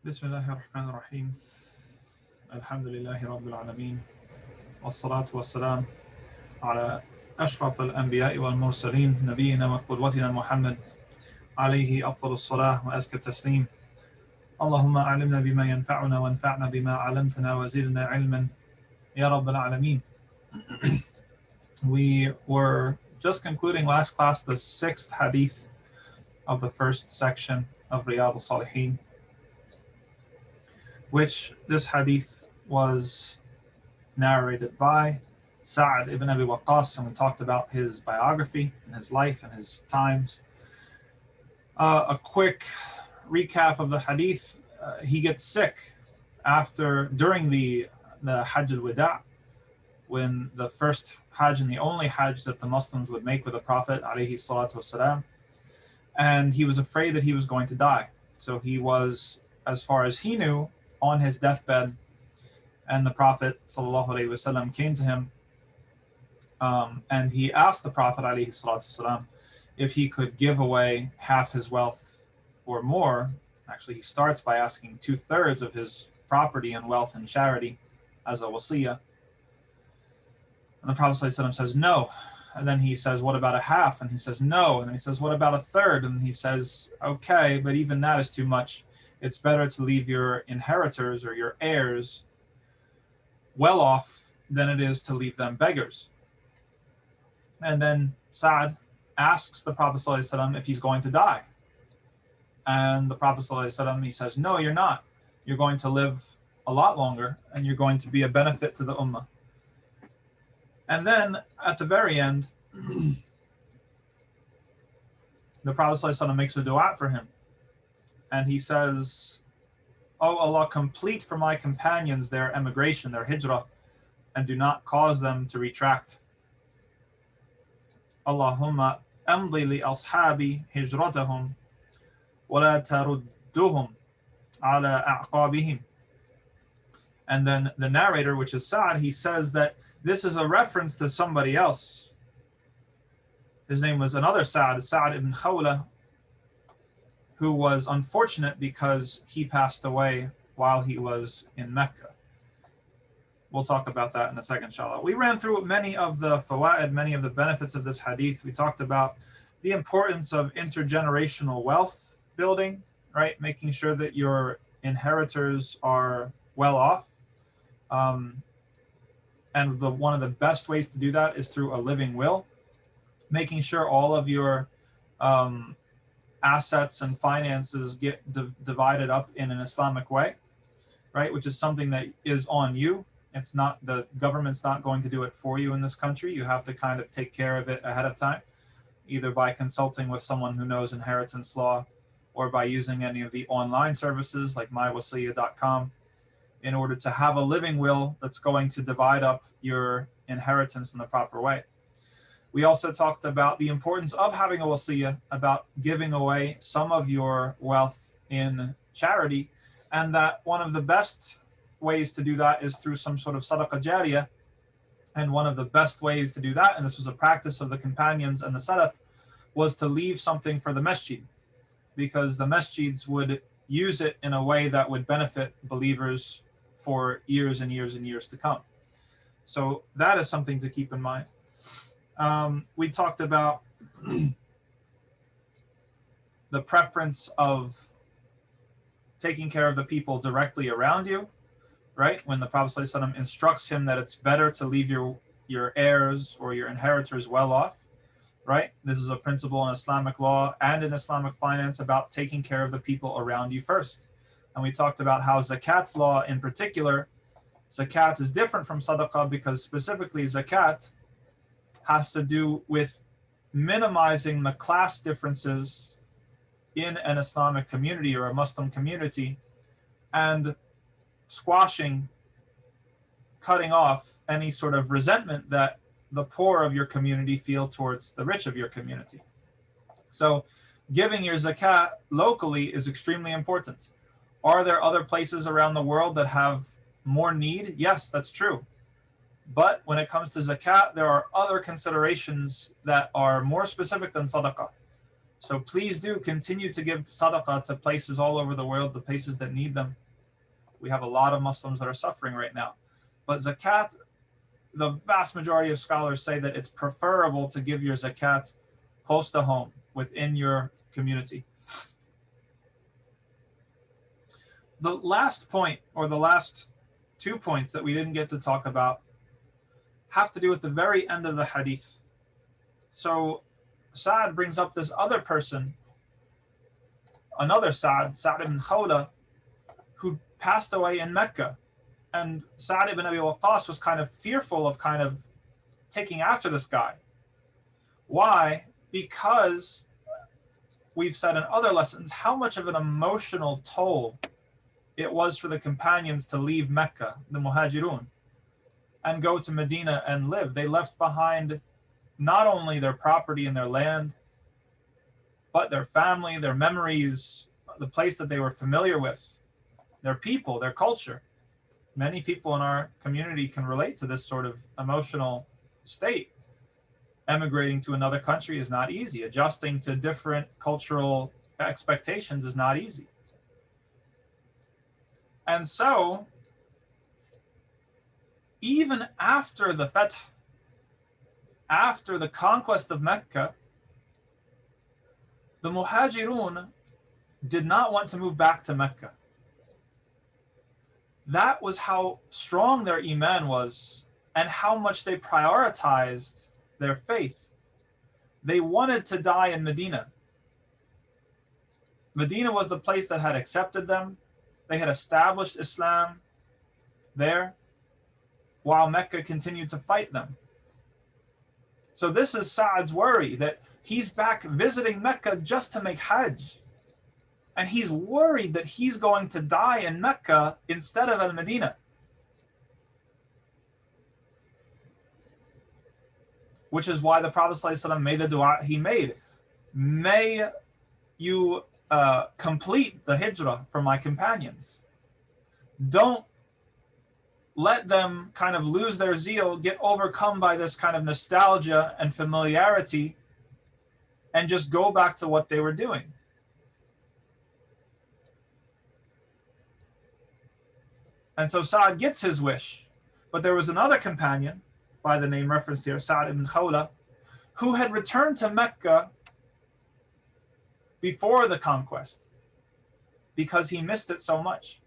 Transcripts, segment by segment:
بسم الله الرحمن الرحيم الحمد لله رب العالمين والصلاة والسلام على أشرف الأنبياء والمرسلين نبينا وقدوتنا محمد عليه أفضل الصلاة وأزكى التسليم. اللهم أعلمنا بما ينفعنا وانفعنا بما علمتنا وزدنا علما يا رب العالمين. We were just concluding last class the 6th hadith of the first section of Riyadh al-Saliheen, which this hadith was narrated by Sa'ad ibn Abi Waqqas, and we talked about his biography and his life and his times. A quick recap of the hadith: he gets sick during the Hajj al-Wida', when the first Hajj and the only Hajj that the Muslims would make with the Prophet alayhi salatu wasalam, and he was afraid that he was going to die. So he was, as far as he knew, on his deathbed, and the Prophet sallallahu alaihi wasallam came to him, and he asked the Prophet alayhi salatu wasalam if he could give away half his wealth or more. Actually, he starts by asking 2/3 of his property and wealth in charity as a wasiyah. And the Prophet ﷺ says no. And then he says, what about a half? And he says no. And then he says, what about a third? And he says, okay, but even that is too much. It's better to leave your inheritors or your heirs well off than it is to leave them beggars. And then Sa'ad asks the Prophet ﷺ if he's going to die. And the Prophet ﷺ, he says, no, you're not. You're going to live a lot longer, and you're going to be a benefit to the ummah. And then at the very end, the Prophet ﷺ makes a dua for him. And he says, "Oh Allah, complete for my companions their emigration, their hijrah, and do not cause them to retract. Allahumma amdi li ashabi hijratahum wa la tarudduhum ala a'qabihim." And then the narrator, which is Sa'ad, he says that this is a reference to somebody else. His name was another Sa'ad, Sa'ad ibn Khawla, who was unfortunate because he passed away while he was in Mecca. We'll talk about that in a second, inshallah. We ran through many of the fawaid, many of the benefits of this hadith. We talked about the importance of intergenerational wealth building, right? Making sure that your inheritors are well off. And one of the best ways to do that is through a living will, making sure all of your assets and finances get divided up in an Islamic way, right? Which is something that is on you. It's not, the government's not going to do it for you in this country. You have to kind of take care of it ahead of time, either by consulting with someone who knows inheritance law or by using any of the online services like mywasiyah.com, in order to have a living will that's going to divide up your inheritance in the proper way. We also talked about the importance of having a wasiyah, about giving away some of your wealth in charity, and that one of the best ways to do that is through some sort of sadaqah jariyah. And one of the best ways to do that, and this was a practice of the companions and the salaf, was to leave something for the masjid, because the masjids would use it in a way that would benefit believers for years and years and years to come. So that is something to keep in mind. We talked about the preference of taking care of the people directly around you, right? When the Prophet ﷺ instructs him that it's better to leave your heirs or your inheritors well off, right? This is a principle in Islamic law and in Islamic finance about taking care of the people around you first. And we talked about how zakat law in particular, zakat is different from sadaqah because specifically zakat has to do with minimizing the class differences in an Islamic community or a Muslim community, and squashing, cutting off any sort of resentment that the poor of your community feel towards the rich of your community. So giving your zakat locally is extremely important. Are there other places around the world that have more need? Yes, that's true. But when it comes to zakat, there are other considerations that are more specific than sadaqah. So please do continue to give sadaqah to places all over the world, the places that need them. We have a lot of Muslims that are suffering right now. But zakat, the vast majority of scholars say that it's preferable to give your zakat close to home, within your community. The last point, or the last 2 points that we didn't get to talk about, have to do with the very end of the hadith. So Sa'd brings up this other person, another Sa'd ibn Khawla, who passed away in Mecca. And Sa'd ibn Abi Waqqas was kind of fearful of kind of taking after this guy. Why? Because we've said in other lessons how much of an emotional toll it was for the companions to leave Mecca, the Muhajirun, and go to Medina and live. They left behind not only their property and their land, but their family, their memories, the place that they were familiar with, their people, their culture. Many people in our community can relate to this sort of emotional state. Emigrating to another country is not easy. Adjusting to different cultural expectations is not easy. And so, even after the Fath, after the conquest of Mecca, the Muhajirun did not want to move back to Mecca. That was how strong their iman was and how much they prioritized their faith. They wanted to die in Medina. Medina was the place that had accepted them. They had established Islam there, while Mecca continued to fight them. So this is Sa'd's worry, that he's back visiting Mecca just to make Hajj. And he's worried that he's going to die in Mecca instead of al-Medina. Which is why the Prophet ﷺ made the dua he made. May you complete the hijrah for my companions. Don't let them kind of lose their zeal, get overcome by this kind of nostalgia and familiarity, and just go back to what they were doing. And so Sa'd gets his wish. But there was another companion, by the name referenced here, Sa'd ibn Khawla, who had returned to Mecca before the conquest because he missed it so much.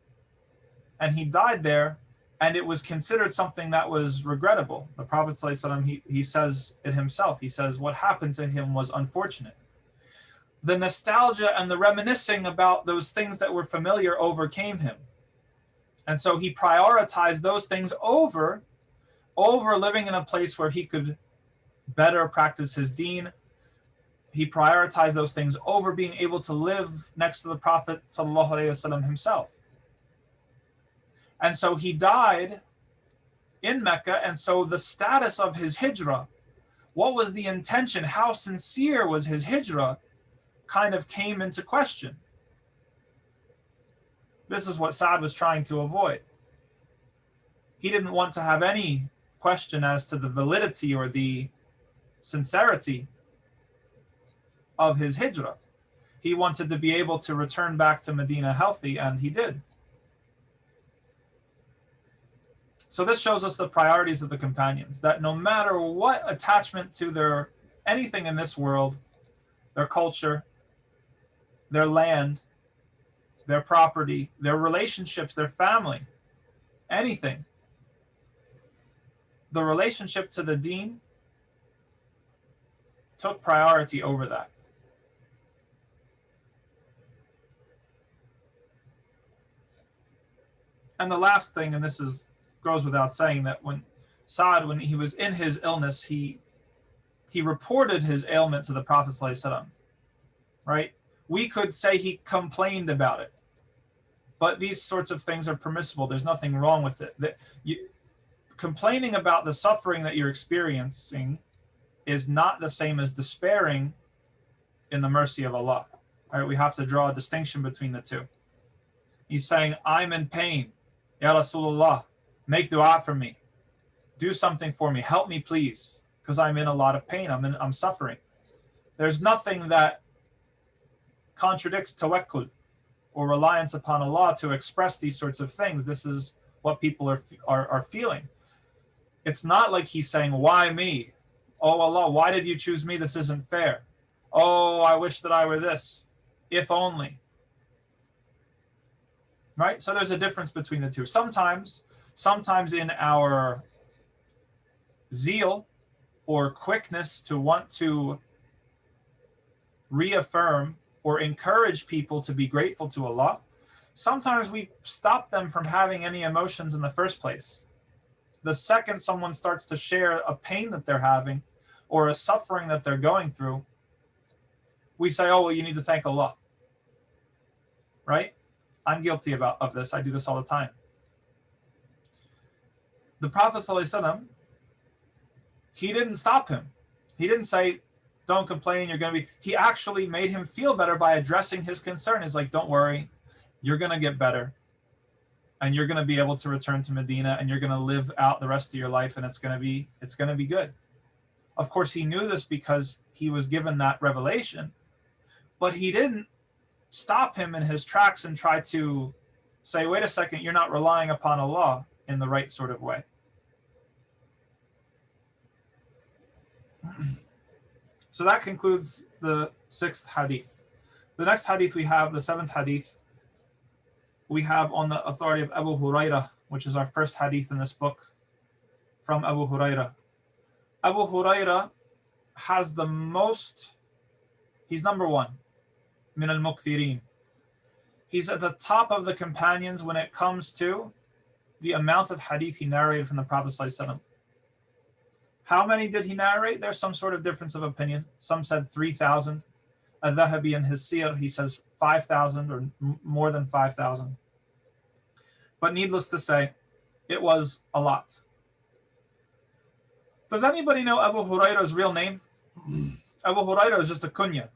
And he died there, and it was considered something that was regrettable. The Prophet ﷺ, he says it himself. He says what happened to him was unfortunate. The nostalgia and the reminiscing about those things that were familiar overcame him. And so he prioritized those things over living in a place where he could better practice his deen. He prioritized those things over being able to live next to the Prophet ﷺ himself. And so he died in Mecca, and so the status of his hijrah, what was the intention, how sincere was his hijrah, kind of came into question. This is what Sa'd was trying to avoid. He didn't want to have any question as to the validity or the sincerity of his hijrah. He wanted to be able to return back to Medina healthy, and he did. So this shows us the priorities of the companions, that no matter what attachment to their anything in this world, their culture, their land, their property, their relationships, their family, anything, the relationship to the deen took priority over that. And the last thing, and this goes without saying, that when Sa'd, when he was in his illness, he reported his ailment to the Prophet ﷺ, right? We could say he complained about it, but these sorts of things are permissible. There's nothing wrong with it. Complaining about the suffering that you're experiencing is not the same as despairing in the mercy of Allah. All right, we have to draw a distinction between the two. He's saying, I'm in pain. Ya Rasulullah, make dua for me. Do something for me. Help me, please, because I'm in a lot of pain. I'm suffering. There's nothing that contradicts tawakkul, or reliance upon Allah, to express these sorts of things. This is what people are feeling. It's not like he's saying, why me? Oh Allah, why did you choose me? This isn't fair. Oh, I wish that I were this. If only. Right? So there's a difference between the two. Sometimes in our zeal or quickness to want to reaffirm or encourage people to be grateful to Allah, sometimes we stop them from having any emotions in the first place. The second someone starts to share a pain that they're having or a suffering that they're going through, we say, oh, well, you need to thank Allah. Right? I'm guilty of this. I do this all the time. The Prophet ﷺ, he didn't stop him. He didn't say, don't complain, you're going to be... He actually made him feel better by addressing his concern. He's like, don't worry, you're going to get better. And you're going to be able to return to Medina, and you're going to live out the rest of your life, and it's going to be good. Of course, he knew this because he was given that revelation, but he didn't stop him in his tracks and try to say, wait a second, you're not relying upon Allah in the right sort of way. So that concludes the 6th hadith. The next hadith we have, the 7th hadith, we have on the authority of Abu Hurayrah, which is our first hadith in this book, from Abu Hurayrah. Abu Hurayrah has the most, he's number 1, min al-mukthirin. He's at the top of the companions when it comes to the amount of hadith he narrated from the Prophet ﷺ. How many did he narrate? There's some sort of difference of opinion. Some said 3,000. Al-Dhahabi in his Siyar, he says 5,000 or more than 5,000. But needless to say, it was a lot. Does anybody know Abu Hurayrah's real name? Abu Hurayrah is just a kunya,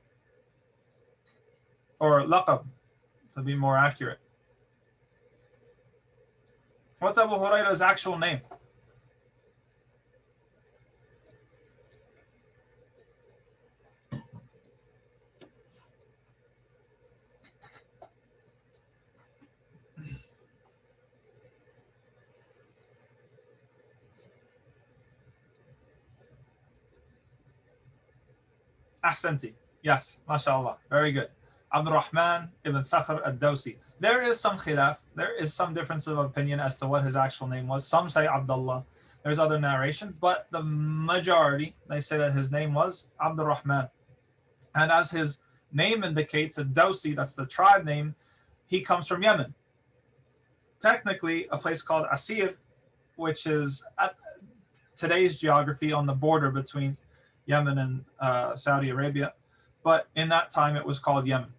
or laqab, to be more accurate. What's Abu Hurayrah's actual name? Ahsanti. Yes, mashallah. Very good. Abdurrahman ibn Sakhr al-Dawsi. There is some khilaf. There is some difference of opinion as to what his actual name was. Some say Abdullah. There's other narrations, but the majority, they say that his name was Abdurrahman. And as his name indicates, al-Dawsi, that's the tribe name, he comes from Yemen. Technically, a place called Asir, which is at today's geography on the border between Yemen and Saudi Arabia, but in that time it was called Yemen.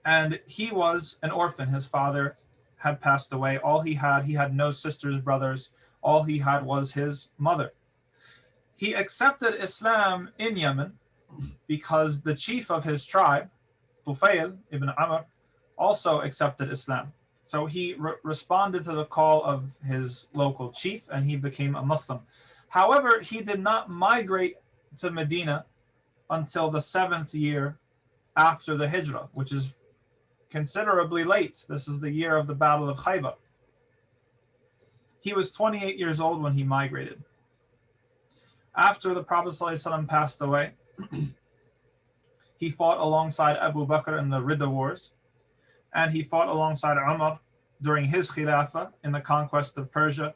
And he was an orphan. His father had passed away. All he had no sisters, brothers. All he had was his mother. He accepted Islam in Yemen because the chief of his tribe, Tufayl ibn Amr, also accepted Islam. So he responded to the call of his local chief and he became a Muslim. However, he did not migrate to Medina until the 7th year after the Hijrah, which is considerably late. This is the year of the Battle of Khaybar. He was 28 years old when he migrated. After the Prophet ﷺ passed away, he fought alongside Abu Bakr in the Ridda Wars, and he fought alongside Umar during his Khilafah in the conquest of Persia.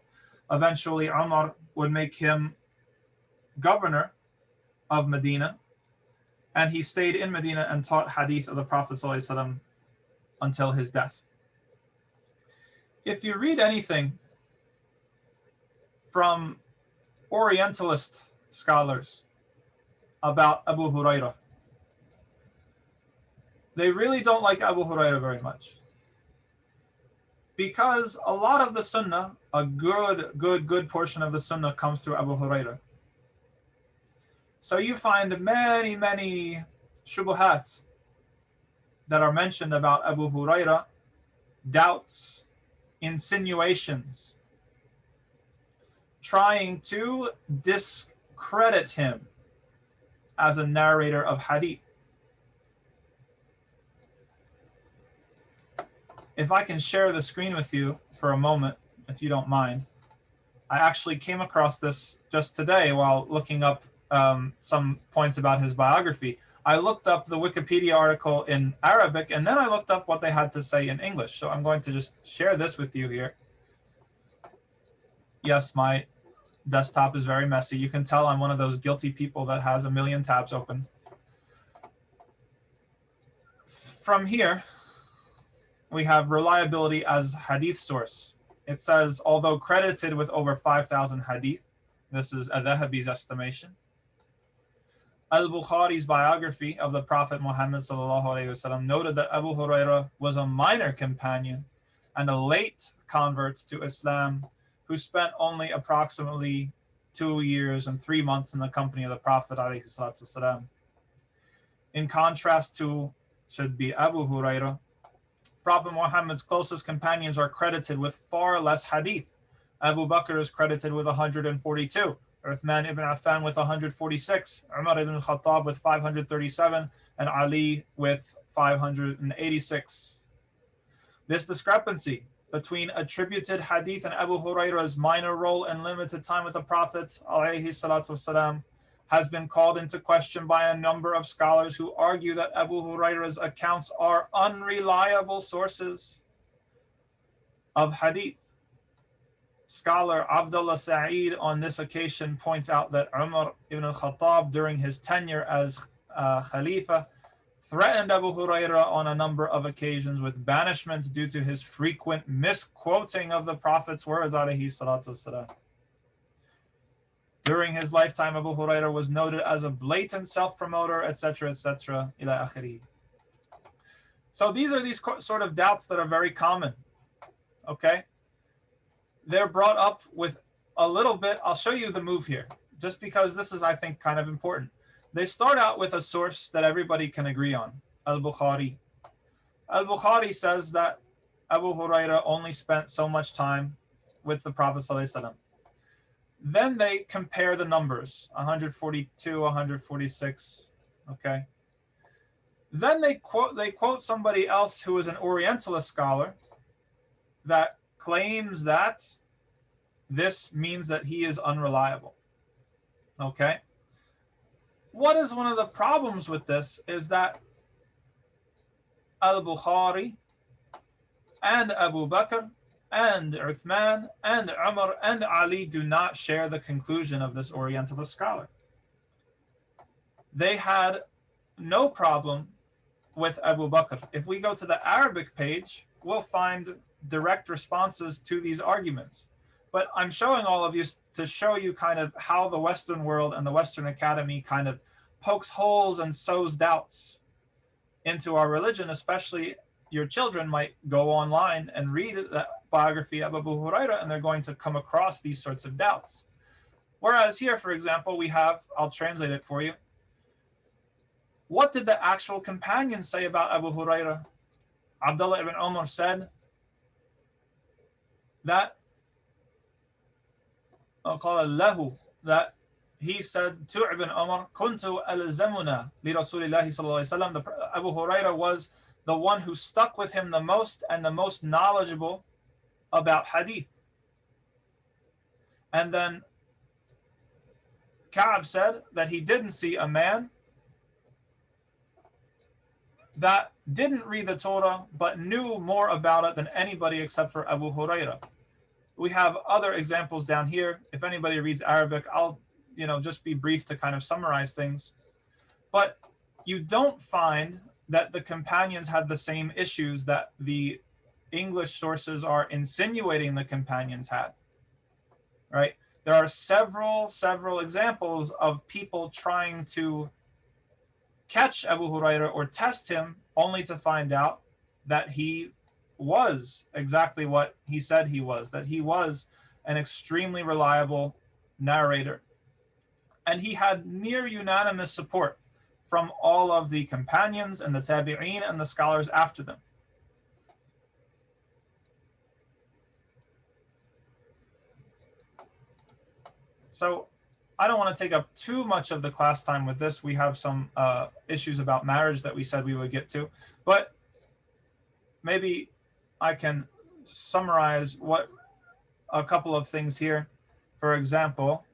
Eventually, Umar would make him governor of Medina, and he stayed in Medina and taught hadith of the Prophet ﷺ until his death. If you read anything from Orientalist scholars about Abu Hurayrah, they really don't like Abu Hurayrah very much, because a lot of the Sunnah, a good portion of the Sunnah comes through Abu Hurayrah. So you find many shubuhat that are mentioned about Abu Hurayrah, doubts, insinuations, trying to discredit him as a narrator of hadith. If I can share the screen with you for a moment, if you don't mind. I actually came across this just today while looking up some points about his biography. I looked up the Wikipedia article in Arabic, and then I looked up what they had to say in English. So I'm going to just share this with you here. Yes, my desktop is very messy. You can tell I'm one of those guilty people that has a million tabs open. From here, we have reliability as hadith source. It says, although credited with over 5,000 hadith, this is Adh-Dhahabi's estimation. Al-Bukhari's biography of the Prophet Muhammad ﷺ noted that Abu Hurayrah was a minor companion and a late convert to Islam who spent only approximately 2 years and 3 months in the company of the Prophet ﷺ. In contrast to, should be Abu Hurayrah, Prophet Muhammad's closest companions are credited with far less hadith. Abu Bakr is credited with 142, Uthman ibn Affan with 146, Umar ibn al-Khattab with 537, and Ali with 586. This discrepancy between attributed hadith and Abu Hurayrah's minor role and limited time with the Prophet ﷺ has been called into question by a number of scholars who argue that Abu Hurayrah's accounts are unreliable sources of hadith. Scholar Abdullah Sa'id on this occasion points out that Umar ibn al-Khattab during his tenure as Khalifa threatened Abu Hurayrah on a number of occasions with banishment due to his frequent misquoting of the Prophet's words alayhi salatu wasalam. During his lifetime, Abu Hurayrah was noted as a blatant self-promoter, etc., etc., ila akhiri. So these are these sort of doubts that are very common, okay? They're brought up with a little bit, I'll show you the move here, just because this is, I think, kind of important. They start out with a source that everybody can agree on, al-Bukhari. Al-Bukhari says that Abu Hurayrah only spent so much time with the Prophet ﷺ. Then they compare the numbers, 142, 146, okay? Then they quote somebody else who is an Orientalist scholar that claims that this means that he is unreliable, okay? What is one of the problems with this is that al-Bukhari and Abu Bakr and Uthman and Umar and Ali do not share the conclusion of this Orientalist scholar. They had no problem with Abu Bakr. If we go to the Arabic page, we'll find direct responses to these arguments. But I'm showing all of you to show you kind of how the Western world and the Western Academy kind of pokes holes and sows doubts into our religion. Especially your children might go online and read the biography of Abu Hurayrah, and they're going to come across these sorts of doubts. Whereas here, for example, we have, I'll translate it for you. What did the actual companions say about Abu Hurayrah? Abdullah ibn Umar said that that he said to Ibn Umar, Kuntu alzamuna li Rasulillahi sallallahu alaihi wasallam. Abu Hurayrah was the one who stuck with him the most and the most knowledgeable about hadith. And then Ka'b said that he didn't see a man that didn't read the Torah but knew more about it than anybody except for Abu Hurayrah. We have other examples down here. If anybody reads Arabic, I'll just be brief to kind of summarize things. But you don't find that the companions had the same issues that the English sources are insinuating the companions had, right? There are several examples of people trying to catch Abu Hurayrah or test him only to find out that he was exactly what he said he was, that he was an extremely reliable narrator. And he had near unanimous support from all of the companions and the tabi'een and the scholars after them. So I don't want to take up too much of the class time with this. We have some issues about marriage that we said we would get to, but maybe I can summarize what a couple of things here. For example,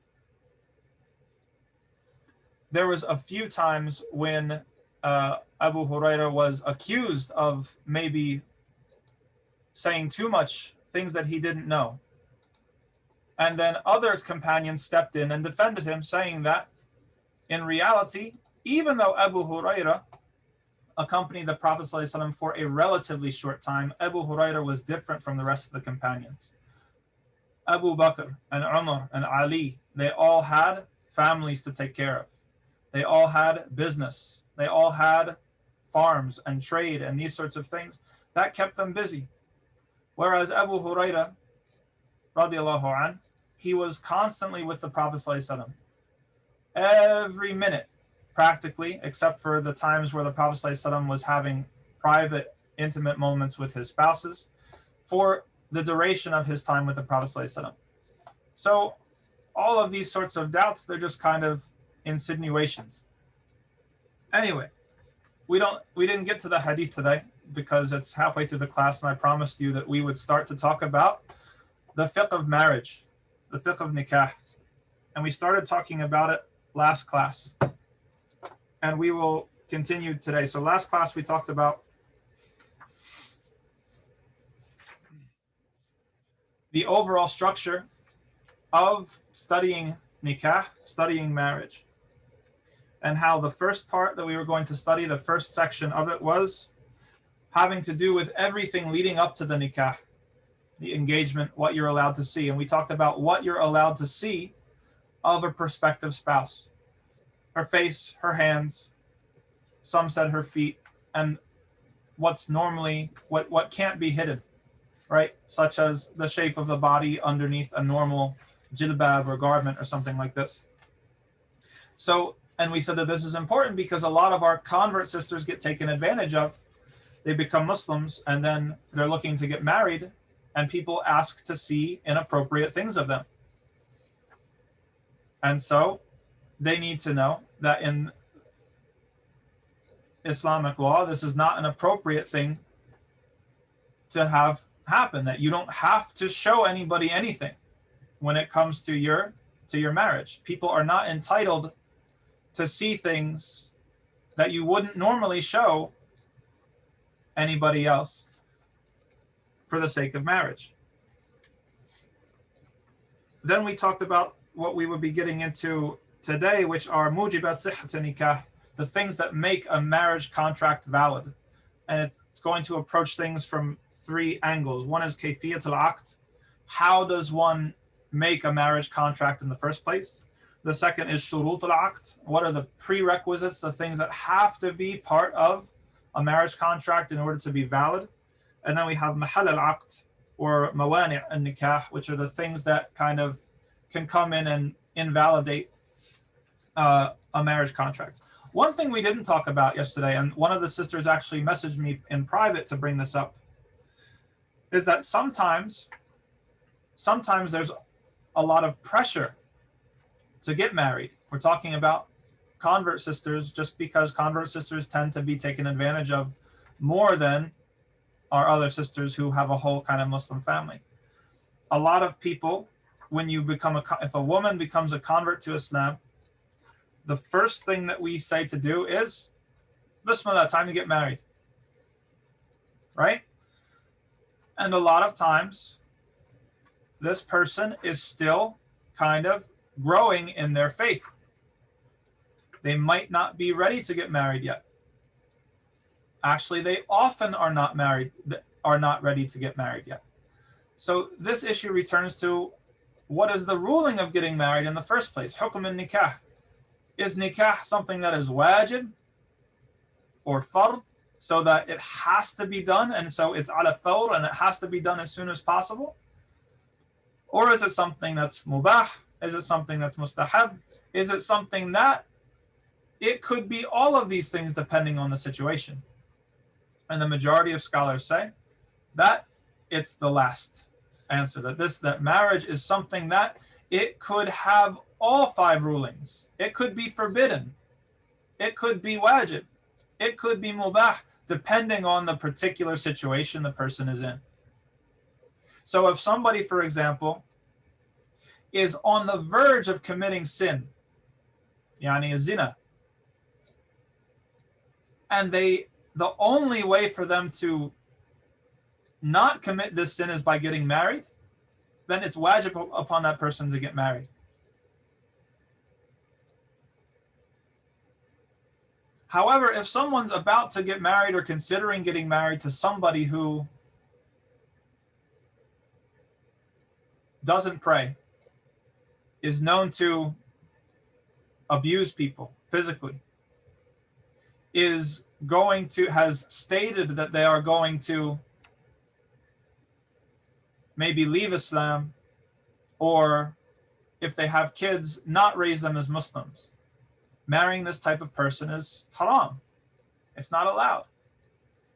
there was a few times when Abu Hurayrah was accused of maybe saying too much, things that he didn't know. And then other companions stepped in and defended him, saying that in reality, even though Abu Hurayrah accompanied the Prophet ﷺ for a relatively short time, Abu Hurayrah was different from the rest of the companions. Abu Bakr and Umar and Ali, they all had families to take care of. They all had business. They all had farms and trade and these sorts of things that kept them busy. Whereas Abu Hurayrah, radiallahu anh, he was constantly with the Prophet ﷺ. Every minute, practically, except for the times where the Prophet ﷺ was having private, intimate moments with his spouses, for the duration of his time with the Prophet ﷺ. So all of these sorts of doubts, they're just kind of insinuations. Anyway, we didn't get to the hadith today because it's halfway through the class, and I promised you that we would start to talk about the fiqh of marriage, the fiqh of nikah. And we started talking about it last class, and we will continue today. So last class we talked about the overall structure of studying nikah, studying marriage, and how the first part that we were going to study, the first section of it, was having to do with everything leading up to the nikah, the engagement, what you're allowed to see. And we talked about what you're allowed to see of a prospective spouse: her face, her hands, some said her feet, and what's normally, what can't be hidden, right? Such as the shape of the body underneath a normal jilbab or garment or something like this. So, and we said that this is important because a lot of our convert sisters get taken advantage of. They become Muslims and then they're looking to get married, and people ask to see inappropriate things of them. And so they need to know that in Islamic law, this is not an appropriate thing to have happen, that you don't have to show anybody anything when it comes to your marriage. People are not entitled to see things that you wouldn't normally show anybody else for the sake of marriage. Then we talked about what we would be getting into today, which are mujibat sihhat nikah, the things that make a marriage contract valid. And it's going to approach things from three angles. One is kayfiyat al-aqd. How does one make a marriage contract in the first place? The second is shurut al-aqd. What are the prerequisites, the things that have to be part of a marriage contract in order to be valid? And then we have mahal al-aqd, or mawani' al-nikah, which are the things that kind of can come in and invalidate a marriage contract. One thing we didn't talk about yesterday, and one of the sisters actually messaged me in private to bring this up, is that sometimes there's a lot of pressure to get married. We're talking about convert sisters, just because convert sisters tend to be taken advantage of more than our other sisters who have a whole kind of Muslim family. A lot of people, when you become if a woman becomes a convert to Islam, the first thing that we say to do is, Bismillah, time to get married, right? And a lot of times, this person is still kind of growing in their faith. They might not be ready to get married yet. Actually, they often are not ready to get married yet. So this issue returns to, what is the ruling of getting married in the first place? Hukm al-nikah. Is nikah something that is wajib or fard, so that it has to be done, and so it's ala fawr, and it has to be done as soon as possible? Or is it something that's mubah? Is it something that's mustahab? Is it something that it could be all of these things depending on the situation? And the majority of scholars say that it's the last answer, that marriage is something that it could have all five rulings. It could be forbidden. It could be wajib. It could be mubah, depending on the particular situation the person is in. So if somebody, for example, is on the verge of committing sin, yani a zina, and the only way for them to not commit this sin is by getting married, then it's wajib upon that person to get married. However, if someone's about to get married or considering getting married to somebody who doesn't pray, is known to abuse people physically, has stated that they are going to maybe leave Islam, or if they have kids, not raise them as Muslims, marrying this type of person is haram. It's not allowed.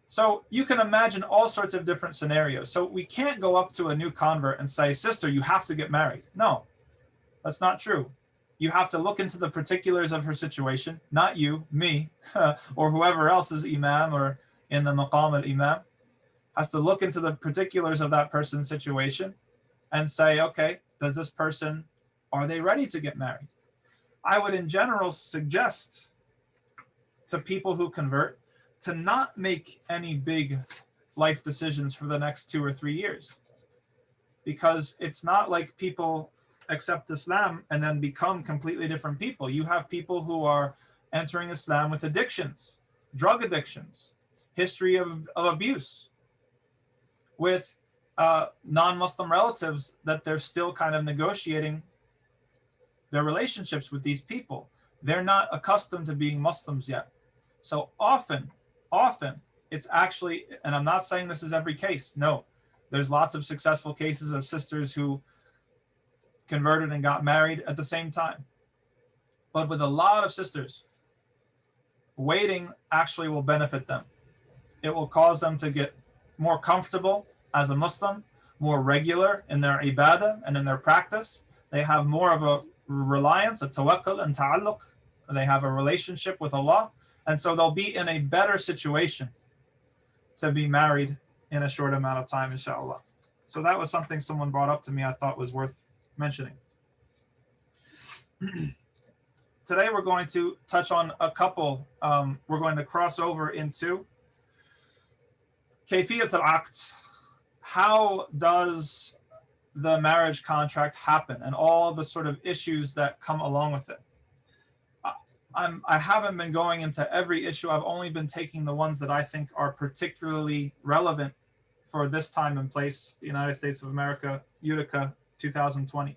So you can imagine all sorts of different scenarios. So we can't go up to a new convert and say, sister, you have to get married. No, that's not true. You have to look into the particulars of her situation, not you, me, or whoever else is imam or in the maqam al-imam, has to look into the particulars of that person's situation and say, okay, does this person, are they ready to get married? I would in general suggest to people who convert to not make any big life decisions for the next 2 or 3 years, because it's not like people accept Islam and then become completely different people. You have people who are entering Islam with addictions, drug addictions, history of abuse, with non-Muslim relatives that they're still kind of negotiating their relationships with these people. They're not accustomed to being Muslims yet. So often it's actually, and I'm not saying this is every case, no, there's lots of successful cases of sisters who converted and got married at the same time. But with a lot of sisters, waiting actually will benefit them. It will cause them to get more comfortable as a Muslim, more regular in their ibadah and in their practice. They have more of a reliance, a tawakkul and ta'alluq. They have a relationship with Allah. And so they'll be in a better situation to be married in a short amount of time, inshallah. So that was something someone brought up to me I thought was worth mentioning. Today we're going to touch on a couple. We're going to cross over into kayfiyat al-aqd. How does the marriage contract happen and all the sort of issues that come along with it? I haven't been going into every issue. I've only been taking the ones that I think are particularly relevant for this time and place, the United States of America, Utica, 2020.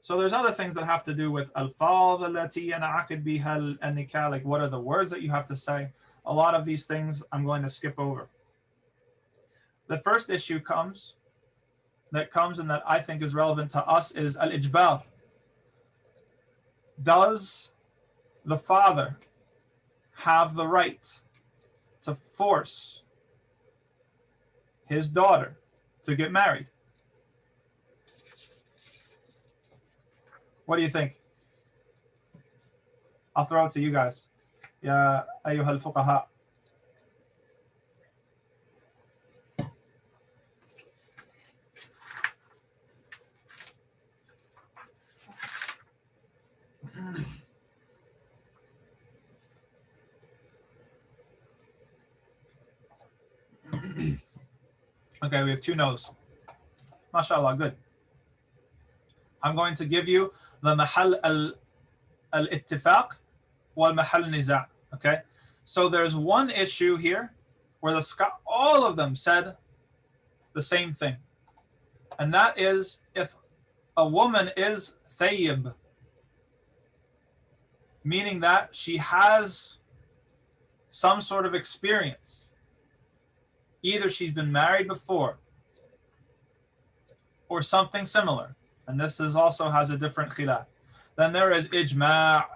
So there's other things that have to do with al-fadh allati yan'aqid biha an-nikah, like what are the words that you have to say. A lot of these things I'm going to skip over. The first issue that comes and that I think is relevant to us is al-ijbar. Does the father have the right to force his daughter to get married? What do you think? I'll throw it to you guys. Ya ayyuha al-fuqaha. Okay, we have 2 no's. MashaAllah, good. I'm going to give you the mahal al-ittifaq wal mahal niza'. Okay, so there's one issue here where all of them said the same thing, and that is if a woman is thayyib, meaning that she has some sort of experience. Either she's been married before or something similar. And this also has a different khilaf. Then there is ijma',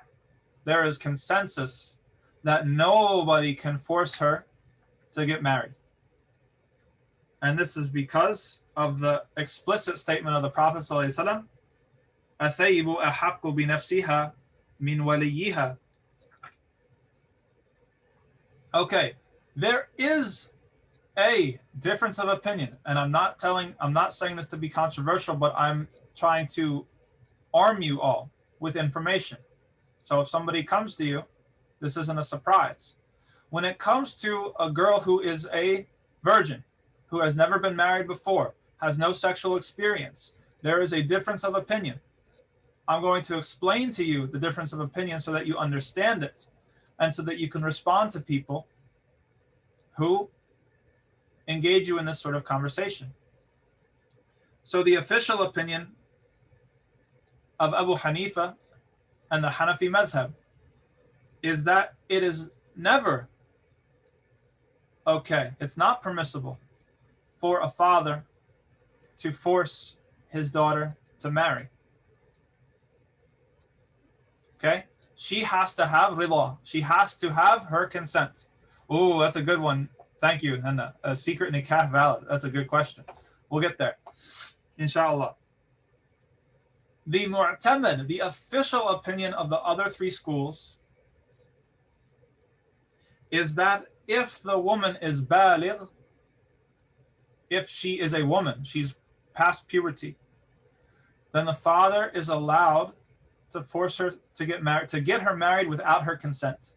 there is consensus that nobody can force her to get married. And this is because of the explicit statement of the Prophet ﷺ, أَثَيِّبُ أَحَقُّ بِنَفْسِهَا مِنْ وَلِيِّهَا. Okay, there is a difference of opinion, and I'm not saying this to be controversial, but I'm trying to arm you all with information. So if somebody comes to you, this isn't a surprise. When it comes to a girl who is a virgin, who has never been married before, has no sexual experience, there is a difference of opinion. I'm going to explain to you the difference of opinion so that you understand it, and so that you can respond to people who engage you in this sort of conversation. So the official opinion of Abu Hanifa and the Hanafi madhab is that it is never okay, it's not permissible for a father to force his daughter to marry. Okay? She has to have rida. She has to have her consent. Oh, that's a good one. Thank you, Henna. A secret nikah valid. That's a good question. We'll get there, inshallah. The mu'tamad, the official opinion of the other three schools, is that if the woman is baligh, if she is a woman, she's past puberty, then the father is allowed to force her to get married, to get her married without her consent.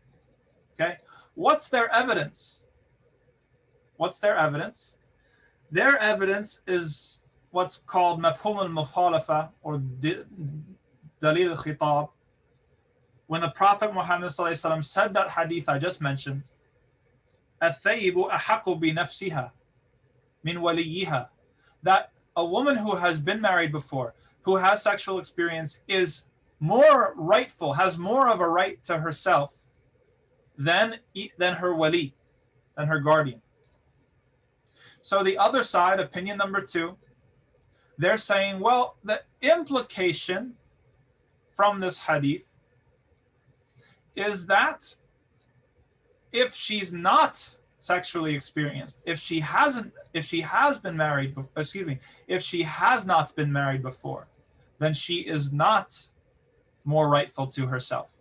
Okay? What's their evidence? What's their evidence? Their evidence is what's called mafhum al-mukhalafa, or dalil al-khitab. When the Prophet Muhammad ﷺ said that hadith I just mentioned, الثيب أحق بنفسها من وليها, that a woman who has been married before, who has sexual experience, is more rightful, has more of a right to herself than her wali, than her guardian. So the other side, opinion number two, they're saying, well, the implication from this hadith is that if she's not sexually experienced, if she has not been married before, then she is not more rightful to herself.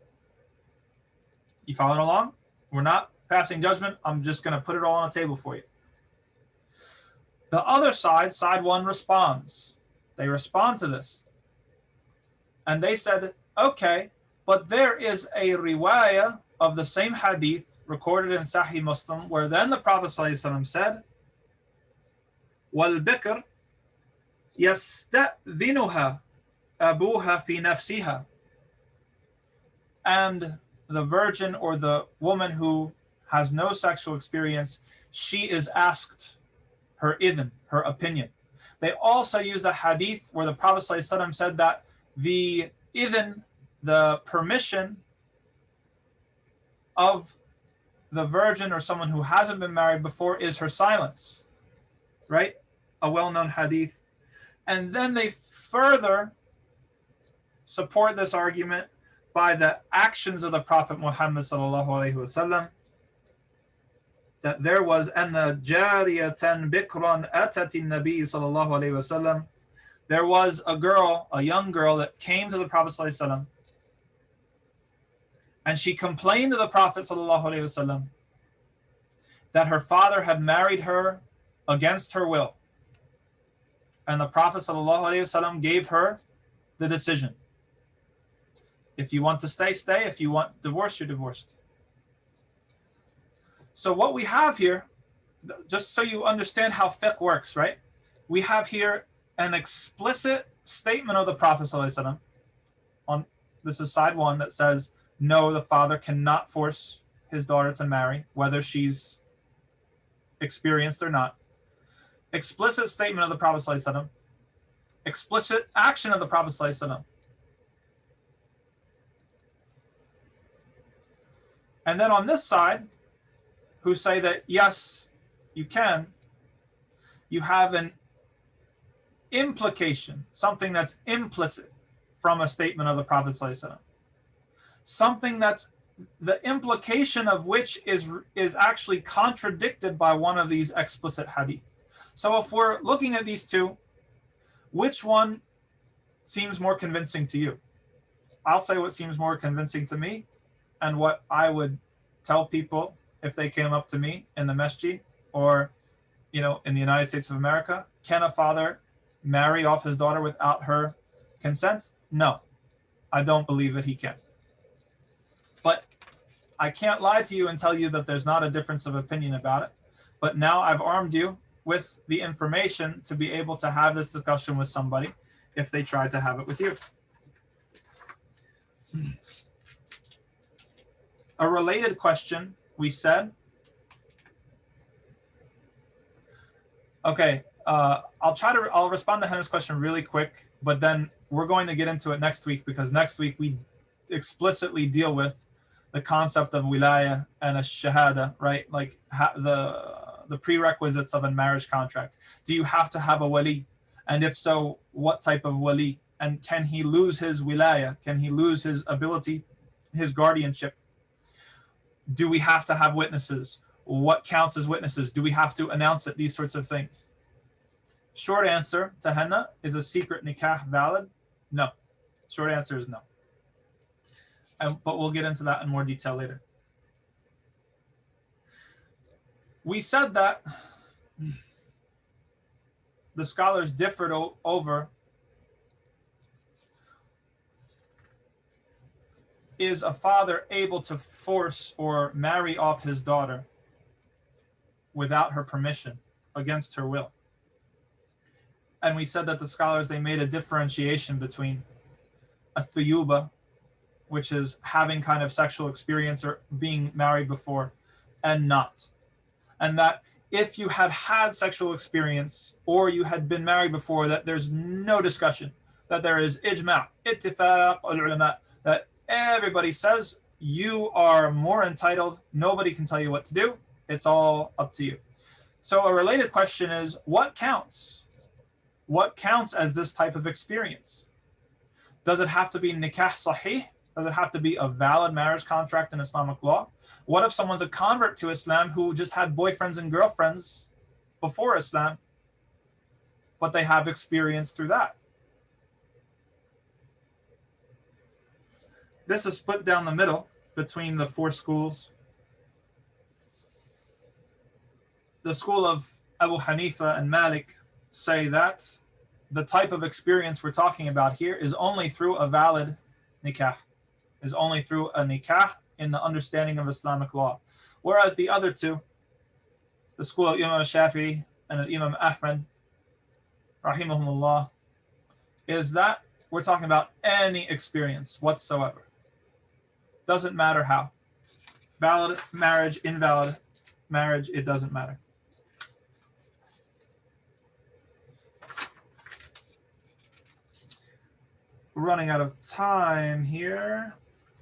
You following along? We're not passing judgment. I'm just going to put it all on the table for you. The other side, side one, responds. They respond to this. And they said, okay, but there is a riwayah of the same hadith recorded in Sahih Muslim, where then the Prophet ﷺ said, وَالْبِكْرِ يَسْتَأْذِنُهَا أَبُوهَا فِي نَفْسِهَا. And the virgin, or the woman who has no sexual experience, she is asked her idhn, her opinion. They also use the hadith where the Prophet ﷺ said that the idhn, the permission of the virgin or someone who hasn't been married before is her silence, right? A well-known hadith. And then they further support this argument by the actions of the Prophet Muhammad sallallahu alaihi wasallam, that there was anna jariyatan bikran atati nabi sallallahu alaihi wasallam. There was a girl, a young girl, that came to the Prophet sallallahu alaihi wasallam, and she complained to the Prophet sallallahu alaihi wasallam that her father had married her against her will. And the Prophet sallallahu alaihi wasallam gave her the decision. If you want to stay, stay. If you want divorce, you're divorced. So what we have here, just so you understand how fiqh works, right? We have here an explicit statement of the Prophet ﷺ. This is side one, that says, no, the father cannot force his daughter to marry, whether she's experienced or not. Explicit statement of the Prophet ﷺ. Explicit action of the Prophet ﷺ. And then on this side, who say that, yes, you can, you have an implication, something that's implicit from a statement of the Prophet ﷺ. Something that's the implication of which is actually contradicted by one of these explicit hadith. So if we're looking at these two, which one seems more convincing to you? I'll say what seems more convincing to me, and what I would tell people if they came up to me in the masjid, or in the United States of America, can a father marry off his daughter without her consent? No, I don't believe that he can. But I can't lie to you and tell you that there's not a difference of opinion about it. But now I've armed you with the information to be able to have this discussion with somebody if they try to have it with you. A related question, we said. Okay, I'll respond to Hannah's question really quick, but then we're going to get into it next week, because next week we explicitly deal with the concept of wilaya and a shahada, right? Like the prerequisites of a marriage contract. Do you have to have a wali? And if so, what type of wali? And can he lose his wilaya? Can he lose his ability, his guardianship? Do we have to have witnesses? What counts as witnesses? Do we have to announce it? These sorts of things. Short answer to Henna, is a secret nikah valid? No. Short answer is no. But we'll get into that in more detail later. We said that the scholars differed over, is a father able to force or marry off his daughter without her permission, against her will? And we said that the scholars, they made a differentiation between a thuyuba, which is having kind of sexual experience or being married before, and not. And that if you had had sexual experience or you had been married before, that there's no discussion, that there is ijma', ittifaq al-ulama, that everybody says you are more entitled, nobody can tell you what to do, it's all up to you. So a related question is, what counts? What counts as this type of experience? Does it have to be nikah sahih? Does it have to be a valid marriage contract in Islamic law? What if someone's a convert to Islam who just had boyfriends and girlfriends before Islam, but they have experience through that? This is split down the middle between the four schools. The school of Abu Hanifa and Malik say that the type of experience we're talking about here is only through a valid nikah, is only through a nikah in the understanding of Islamic law. Whereas the other two, the school of Imam Shafi'i and Imam Ahmad, rahimahumullah, is that we're talking about any experience whatsoever. Doesn't matter how. Valid marriage, invalid marriage, it doesn't matter. Running out of time here.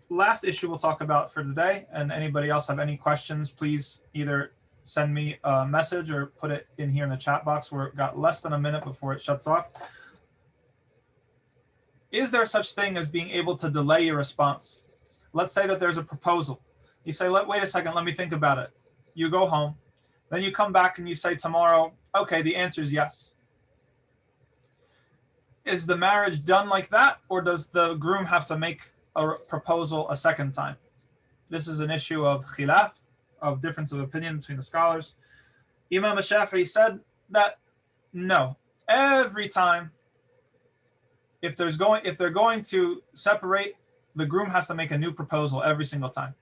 Last issue we'll talk about for today, and anybody else have any questions, please either send me a message or put it in here in the chat box. We've got less than a minute before it shuts off. Is there such thing as being able to delay your response? Let's say that there's a proposal. You say, wait a second, let me think about it. You go home, then you come back and you say tomorrow, okay, the answer is yes. Is the marriage done like that, or does the groom have to make a proposal a second time? This is an issue of khilaf, of difference of opinion between the scholars. Imam Shafi'i said that no, every time, if they're going to separate, the groom has to make a new proposal every single time.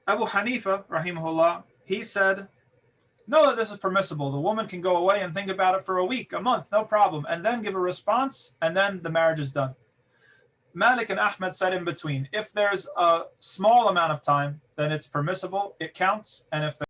Abu Hanifa, rahimahullah, he said, no, that this is permissible. The woman can go away and think about it for a week, a month, no problem, and then give a response, and then the marriage is done. Malik and Ahmed said in between, if there's a small amount of time, then it's permissible, it counts, and if